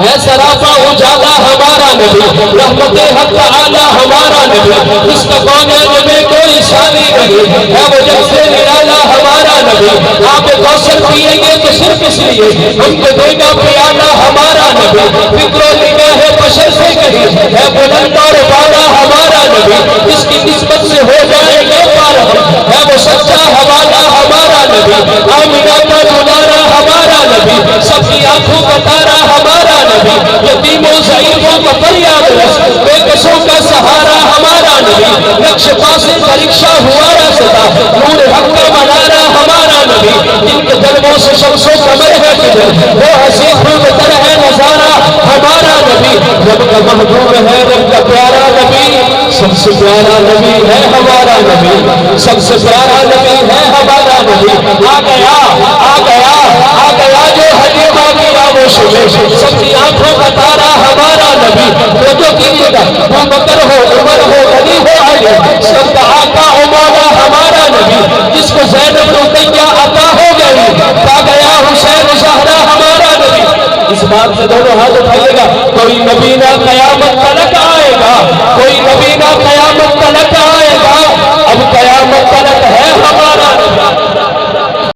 ہے سراپا اجالا ہمارا نبی، رحمت حق تعالی ہمارا نبی، اس کا کونین میں کوئی ثانی نہیں، ہے وہ جب سے نرالا ہمارا نبی، آپ کوثر پیئیں گے تو صرف اس لیے ہم کو دے گا پیالا ہمارا نبی، فکر و نگاہ بشر سے کہیں ہے بلند اور بالا ہمارا نبی، اس کی نسبت سے ہو جائے گے پار ہم، ہے وہ سچا حوالہ ہمارا نبی، آمینہ کا دلارا ہمارا نبی، سب کی آنکھوں کا تارا ہمارا نبی، یتیموں ضعیفوں کا فریاد رس، بے کسوں کا سہارا ہمارا نبی، نقش پاس پریکشا ہوا رستا، نور حق کا منارا ہمارا نبی، جن کے جلووں سے شمس و قمر ہے کدھر، وہ حسین خود تر ہے نظارہ ہمارا نبی، رب کا محبوب ہے رب کا پیارا نبی، سب سے پیارا نبی ہے ہمارا نبی، سب سے پیارا نبی ہے ہمارا نبی، آ گیا آ گیا آ گیا جو حجی باقیہ وہ شبے، سب کی آنکھوں کا تارا ہمارا نبی، وہ جو کیجئے گا وہ بکر ہو عمر ہو علی ہو علی، سب کا آقا و مولا ہمارا نبی، جس کو زینب رقیہ عطا ہو گئی، پا گیا حسین زہرا ہمارا نبی، اس بات سے دونوں ہاتھ اٹھائیے گا، کوئی نبی نہ قیامت